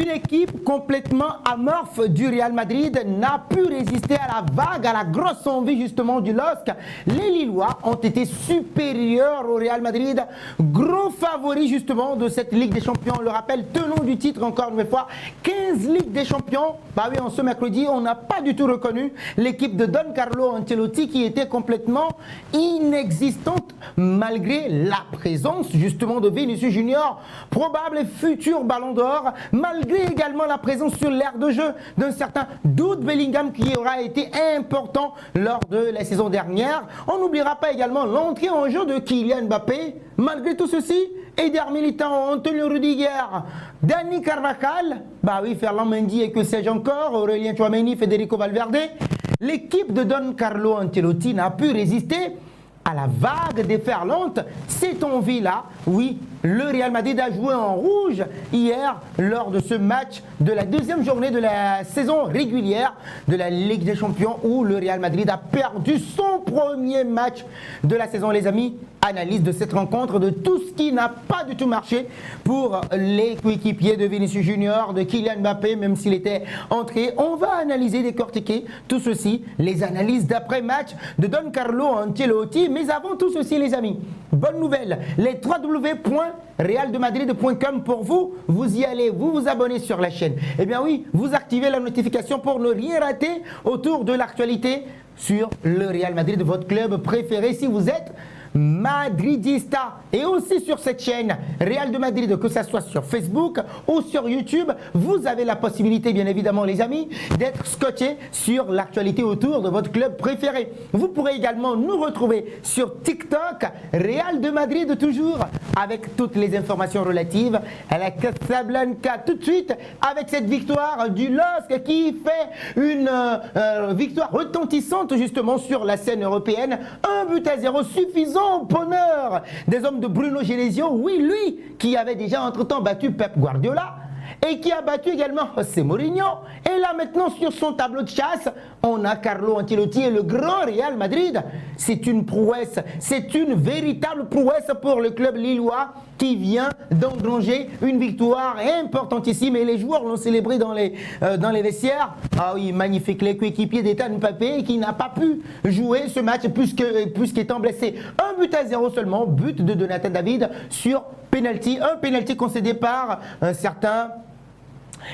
Une équipe complètement amorphe du Real Madrid n'a pu résister à la vague, à la grosse envie justement du LOSC. Les Lillois ont été supérieurs au Real Madrid, gros favoris justement de cette Ligue des Champions. On le rappelle, tenons du titre encore une fois, 15 Ligues des Champions. Bah oui, en ce mercredi, on n'a pas du tout reconnu l'équipe de Don Carlo Ancelotti qui était complètement inexistante malgré la présence justement de Vinicius Junior, probable et futur Ballon d'Or, malgré également la présence sur l'aire de jeu d'un certain Jude Bellingham qui aura été important lors de la saison dernière. On n'oubliera pas également l'entrée en jeu de Kylian Mbappé. Malgré tout ceci, Eder Militão, Antonio Rudiger, Dani Carvajal, bah oui, Ferland Mendy et que sais-je encore, Aurélien Tchouameni, Federico Valverde, l'équipe de Don Carlo Ancelotti n'a pu résister à la vague déferlante. Cette envie-là, oui, le Real Madrid a joué en rouge hier lors de ce match de la deuxième journée de la saison régulière de la Ligue des Champions où le Real Madrid a perdu son premier match de la saison, les amis. Analyse de cette rencontre, de tout ce qui n'a pas du tout marché pour les coéquipiers de Vinicius Junior, de Kylian Mbappé, même s'il était entré. On va analyser, décortiquer tout ceci, les analyses d'après-match de Don Carlo Ancelotti. Mais avant tout ceci, les amis, bonne nouvelle, les www.realdemadrid.com pour vous, vous y allez, vous vous abonnez sur la chaîne. Eh bien oui, vous activez la notification pour ne rien rater autour de l'actualité sur le Real Madrid, votre club préféré si vous êtes madridista. Et aussi sur cette chaîne Real de Madrid, que ce soit sur Facebook ou sur YouTube, vous avez la possibilité, bien évidemment les amis, d'être scotché sur l'actualité autour de votre club préféré. Vous pourrez également nous retrouver sur TikTok, Real de Madrid toujours, avec toutes les informations relatives à la Casablanca. Tout de suite, avec cette victoire du LOSC qui fait une victoire retentissante justement sur la scène européenne. 1-0 suffisant au bonheur des hommes de Bruno Genesio. Oui, lui qui avait déjà entre-temps battu Pep Guardiola et qui a battu également José Mourinho. Et là maintenant sur son tableau de chasse, on a Carlo Ancelotti et le grand Real Madrid. C'est une prouesse, c'est une véritable prouesse pour le club lillois qui vient d'engranger une victoire importantissime et les joueurs l'ont célébré dans les vestiaires. Ah oui, magnifique, les coéquipiers d'Ethan Mbappé qui n'a pas pu jouer ce match puisqu'étant blessé. 1-0 seulement, but de Jonathan David sur penalty, un penalty concédé par un certain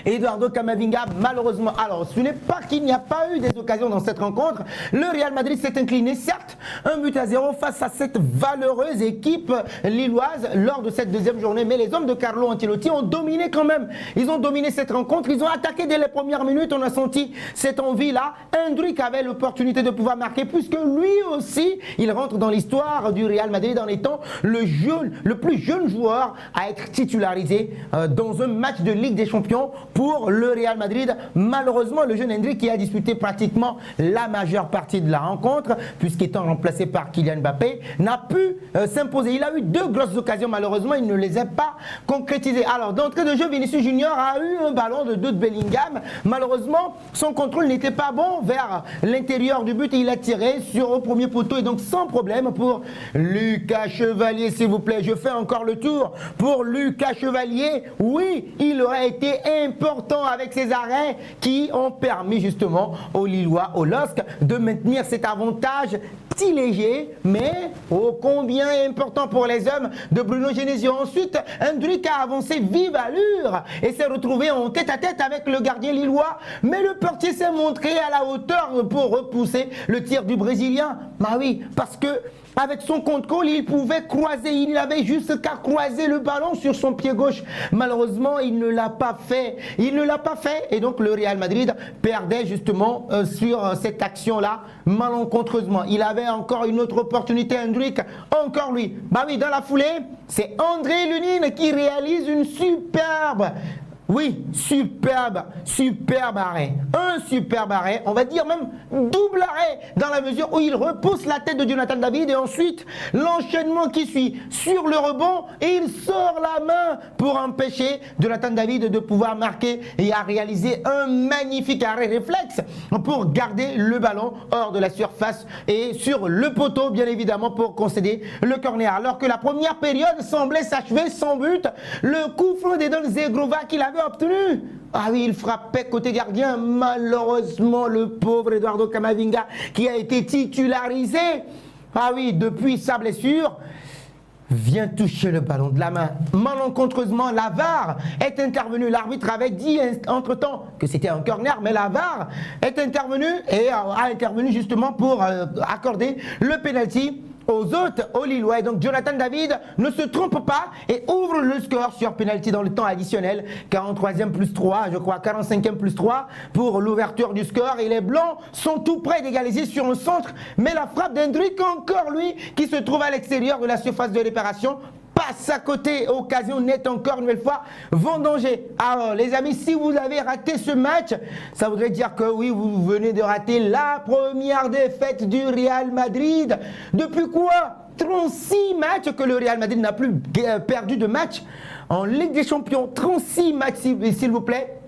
Eduardo Camavinga, malheureusement. Alors, ce n'est pas qu'il n'y a pas eu des occasions dans cette rencontre. Le Real Madrid s'est incliné, certes, 1-0 face à cette valeureuse équipe lilloise lors de cette deuxième journée. Mais les hommes de Carlo Ancelotti ont dominé quand même. Ils ont dominé cette rencontre. Ils ont attaqué dès les premières minutes. On a senti cette envie-là. Endrick avait l'opportunité de pouvoir marquer puisque lui aussi, il rentre dans l'histoire du Real Madrid en étant le plus jeune joueur à être titularisé dans un match de Ligue des Champions pour le Real Madrid. Malheureusement, le jeune Endrick qui a disputé pratiquement la majeure partie de la rencontre, puisqu'étant remplacé par Kylian Mbappé, n'a pu s'imposer. Il a eu deux grosses occasions, malheureusement, il ne les a pas concrétisées. Alors, d'entrée de jeu, Vinicius Junior a eu un ballon de Jude Bellingham. Malheureusement, son contrôle n'était pas bon vers l'intérieur du but et il a tiré au premier poteau et donc sans problème pour Lucas Chevalier, s'il vous plaît. Je fais encore le tour pour Lucas Chevalier. Oui, il aurait été important avec ces arrêts qui ont permis justement aux Lillois, au LOSC, de maintenir cet avantage si léger, mais ô combien important pour les hommes de Bruno Genesio. Ensuite, Endrick a avancé vive allure et s'est retrouvé en tête-à-tête avec le gardien lillois, mais le portier s'est montré à la hauteur pour repousser le tir du Brésilien. Bah oui, parce que avec son contrôle, il pouvait croiser, il avait juste qu'à croiser le ballon sur son pied gauche. Malheureusement, il ne l'a pas fait. Il ne l'a pas fait et donc le Real Madrid perdait justement sur cette action-là malencontreusement. Il avait encore une autre opportunité, Endrick, encore lui. Bah oui, dans la foulée, c'est André Lunin qui réalise une superbe arrêt. Un superbe arrêt, on va dire même double arrêt, dans la mesure où il repousse la tête de Jonathan David et ensuite l'enchaînement qui suit sur le rebond et il sort la main pour empêcher Jonathan David de pouvoir marquer et à réaliser un magnifique arrêt réflexe pour garder le ballon hors de la surface et sur le poteau, bien évidemment, pour concéder le corner. Alors que la première période semblait s'achever sans but, le coup franc d'Edon Zegrova qu'il avait avait obtenu. Ah oui, il frappait côté gardien. Malheureusement, le pauvre Eduardo Camavinga qui a été titularisé. Ah oui, depuis sa blessure, vient toucher le ballon de la main. Malencontreusement, la VAR est intervenue. L'arbitre avait dit entre-temps que c'était un corner, mais la VAR est intervenue et a intervenu justement pour accorder le penalty aux autres, aux Lillois. Donc Jonathan David ne se trompe pas et ouvre le score sur penalty dans le temps additionnel. 43e plus 3, je crois, 45e plus 3 pour l'ouverture du score. Et les Blancs sont tout près d'égaliser sur un centre. Mais la frappe d'Hendrick, encore lui, qui se trouve à l'extérieur de la surface de réparation, passe à côté, occasion nette encore une nouvelle fois, vendangé. Alors les amis, si vous avez raté ce match, ça voudrait dire que oui, vous venez de rater la première défaite du Real Madrid. Depuis quoi 36 matchs que le Real Madrid n'a plus perdu de match en Ligue des Champions. 36 matchs s'il vous plaît.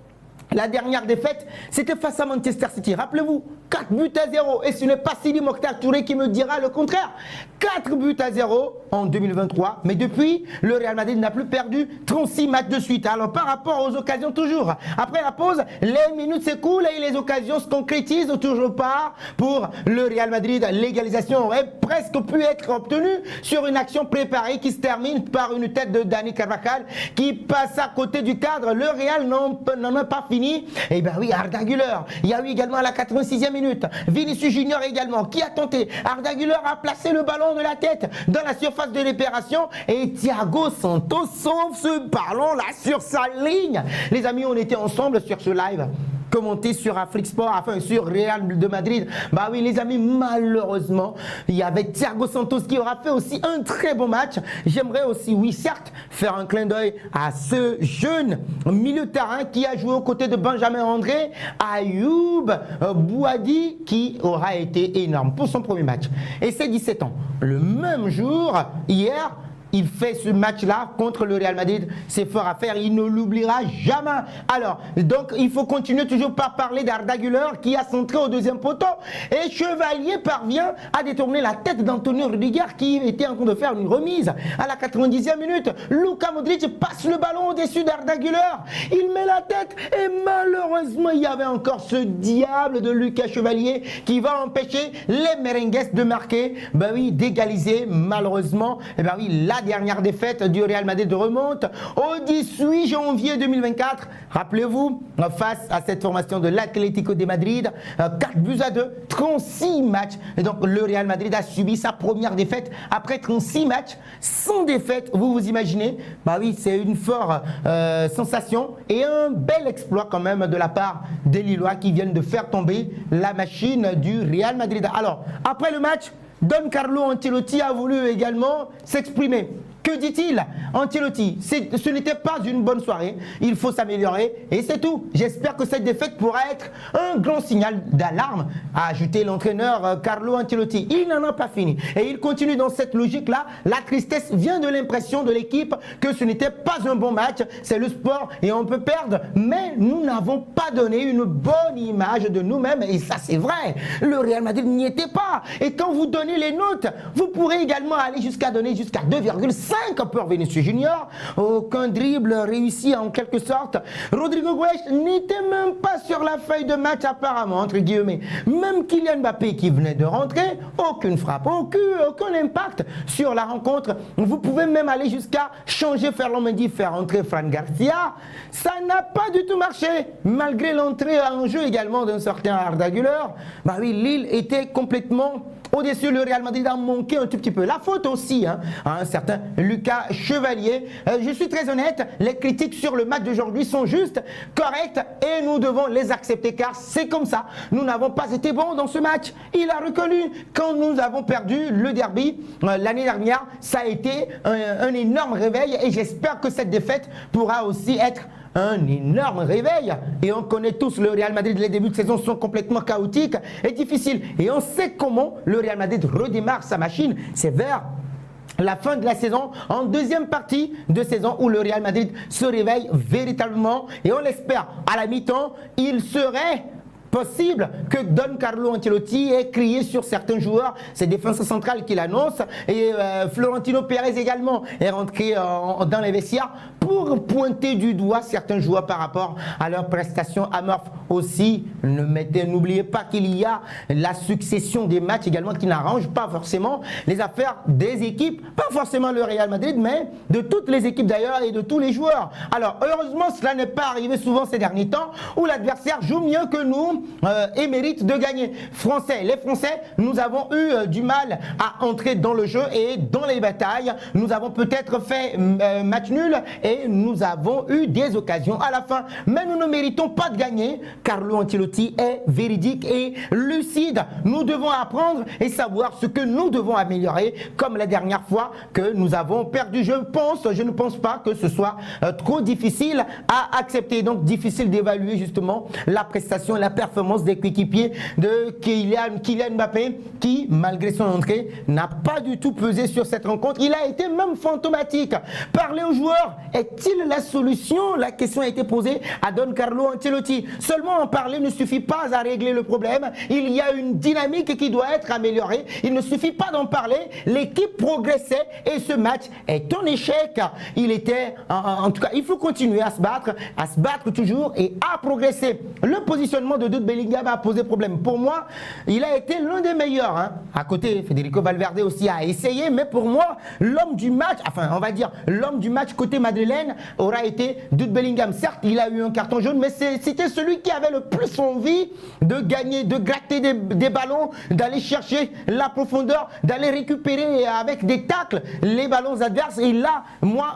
La dernière défaite, c'était face à Manchester City. Rappelez-vous, 4 buts à 0. Et ce n'est pas Sidi Mokhtar Touré qui me dira le contraire. 4 buts à 0 en 2023. Mais depuis, le Real Madrid n'a plus perdu 36 matchs de suite. Alors par rapport aux occasions toujours. Après la pause, les minutes s'écoulent et les occasions se concrétisent toujours pas pour le Real Madrid. L'égalisation aurait presque pu être obtenue sur une action préparée qui se termine par une tête de Dani Carvajal qui passe à côté du cadre. Le Real n'en a pas fini. Et bien oui, Arda Güler. Il y a eu également à la 86e minute Vinicius Junior également qui a tenté. Arda Güler a placé le ballon de la tête dans la surface de réparation et Thiago Santos sauve ce ballon là sur sa ligne. Les amis, on était ensemble sur ce live commenté sur Afrique Sport, enfin sur Real de Madrid. Bah oui les amis, malheureusement, il y avait Thiago Santos qui aura fait aussi un très bon match. J'aimerais aussi, oui certes, faire un clin d'œil à ce jeune milieu de terrain qui a joué aux côtés de Benjamin André, Ayoub Bouadi, qui aura été énorme pour son premier match. Et c'est 17 ans. Le même jour, hier, il fait ce match-là contre le Real Madrid. C'est fort à faire. Il ne l'oubliera jamais. Alors, donc, il faut continuer toujours par parler d'Arda Güler qui a centré au deuxième poteau. Et Chevalier parvient à détourner la tête d'Antonio Rudiger qui était en train de faire une remise à la 90e minute. Luka Modric passe le ballon au-dessus d'Arda Güler. Il met la tête et malheureusement, il y avait encore ce diable de Lucas Chevalier qui va empêcher les Merengues de marquer. Ben oui, d'égaliser malheureusement. Et ben oui, la dernière défaite du Real Madrid remonte au 18 janvier 2024. Rappelez-vous, face à cette formation de l'Atlético de Madrid, 4 buts à 2, 36 matchs. Et donc le Real Madrid a subi sa première défaite après 36 matchs sans défaite. Vous vous imaginez? Bah oui, c'est une forte sensation et un bel exploit quand même de la part des Lillois qui viennent de faire tomber la machine du Real Madrid. Alors, après le match, Don Carlo Ancelotti a voulu également s'exprimer. Que dit-il? Ancelotti, ce n'était pas une bonne soirée, il faut s'améliorer et c'est tout. J'espère que cette défaite pourra être un grand signal d'alarme, a ajouté l'entraîneur Carlo Ancelotti. Il n'en a pas fini et il continue dans cette logique-là. La tristesse vient de l'impression de l'équipe que ce n'était pas un bon match, c'est le sport et on peut perdre, mais nous n'avons pas donné une bonne image de nous-mêmes et ça c'est vrai. Le Real Madrid n'y était pas et quand vous donnez les notes, vous pourrez également aller jusqu'à donner jusqu'à 2,5 pour Vinicius Junior. Aucun dribble réussi en quelque sorte. Rodrigo Goes n'était même pas sur la feuille de match apparemment, entre guillemets. Même Kylian Mbappé qui venait de rentrer, aucune frappe, aucun impact sur la rencontre. Vous pouvez même aller jusqu'à changer Ferland Mendy, faire entrer Fran Garcia. Ça n'a pas du tout marché, malgré l'entrée en jeu également d'un certain Arda Güler. Bah oui, Lille était complètement au-dessus. Le Real Madrid a manqué un tout petit peu. La faute aussi à un certain Lucas Chevalier. Je suis très honnête, les critiques sur le match d'aujourd'hui sont justes, correctes et nous devons les accepter car c'est comme ça. Nous n'avons pas été bons dans ce match. Il a reconnu quand nous avons perdu le derby l'année dernière. Ça a été un énorme réveil et j'espère que cette défaite pourra aussi être un énorme réveil. Et on connaît tous le Real Madrid, les débuts de saison sont complètement chaotiques et difficiles. Et on sait comment le Real Madrid redémarre sa machine. C'est vers la fin de la saison, en deuxième partie de saison où le Real Madrid se réveille véritablement. Et on l'espère, à la mi-temps, il serait possible que Don Carlo Ancelotti ait crié sur certains joueurs, c'est défense centrale qui l'annonce, et Florentino Pérez également est rentré dans les vestiaires pour pour pointer du doigt certains joueurs par rapport à leurs prestations amorphes. Aussi, n'oubliez pas qu'il y a la succession des matchs également qui n'arrange pas forcément les affaires des équipes, pas forcément le Real Madrid, mais de toutes les équipes d'ailleurs et de tous les joueurs. Alors, heureusement, cela n'est pas arrivé souvent ces derniers temps où l'adversaire joue mieux que nous et mérite de gagner. Les Français, nous avons eu du mal à entrer dans le jeu et dans les batailles. Nous avons peut-être fait match nul et nous avons eu des occasions à la fin. Mais nous ne méritons pas de gagner. Carlo Ancelotti est véridique et lucide. Nous devons apprendre et savoir ce que nous devons améliorer, comme la dernière fois que nous avons perdu. Je ne pense pas que ce soit trop difficile à accepter. Donc difficile d'évaluer justement la prestation et la performance des coéquipiers de Kylian Mbappé, qui malgré son entrée n'a pas du tout pesé sur cette rencontre. Il a été même fantomatique. Parler aux joueurs, est-il la solution? La question a été posée à Don Carlo Ancelotti. Seulement en parler ne suffit pas à régler le problème. Il y a une dynamique qui doit être améliorée. Il ne suffit pas d'en parler. L'équipe progressait et ce match est un échec. En tout cas, il faut continuer à se battre toujours et à progresser. Le positionnement de Jude Bellingham a posé problème. Pour moi, il a été l'un des meilleurs. À côté, Federico Valverde aussi a essayé, mais pour moi, l'homme du match, l'homme du match côté madrilène aura été Jude Bellingham. Certes, il a eu un carton jaune, mais c'était celui qui avait le plus envie de gagner, de gratter des ballons, d'aller chercher la profondeur, d'aller récupérer avec des tacles les ballons adverses. Et là,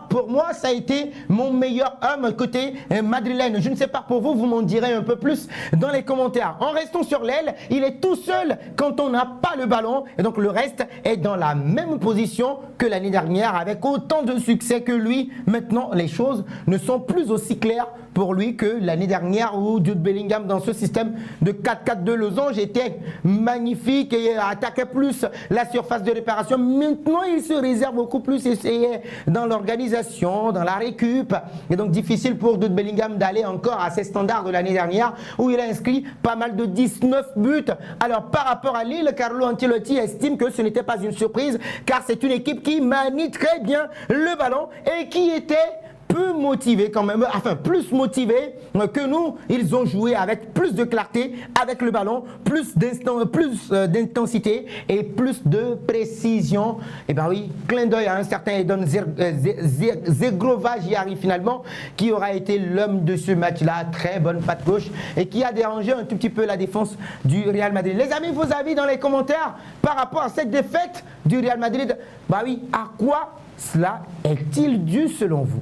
pour moi, ça a été mon meilleur homme côté madrilène. Je ne sais pas pour vous, vous m'en direz un peu plus dans les commentaires. En restant sur l'aile, il est tout seul quand on n'a pas le ballon. Et donc le reste est dans la même position que l'année dernière avec autant de succès que lui. Maintenant, les choses ne sont plus aussi claires pour lui que l'année dernière où Jude Bellingham dans ce système de 4-4-2 losange était magnifique et attaquait plus la surface de réparation. Maintenant, il se réserve beaucoup plus dans l'organisation, dans la récup. Et donc difficile pour Jude Bellingham d'aller encore à ses standards de l'année dernière où il a inscrit pas mal de 19 buts. Alors par rapport à Lille, Carlo Ancelotti estime que ce n'était pas une surprise car c'est une équipe qui manie très bien le ballon et qui était peu motivé quand même, plus motivé que nous. Ils ont joué avec plus de clarté avec le ballon, plus d'intensité et plus de précision. Et bien oui, clin d'œil à un certain Edon Zegrova-Giari finalement, qui aura été l'homme de ce match-là, très bonne patte gauche et qui a dérangé un tout petit peu la défense du Real Madrid. Les amis, vos avis dans les commentaires par rapport à cette défaite du Real Madrid. Bah oui, à quoi cela est-il dû selon vous?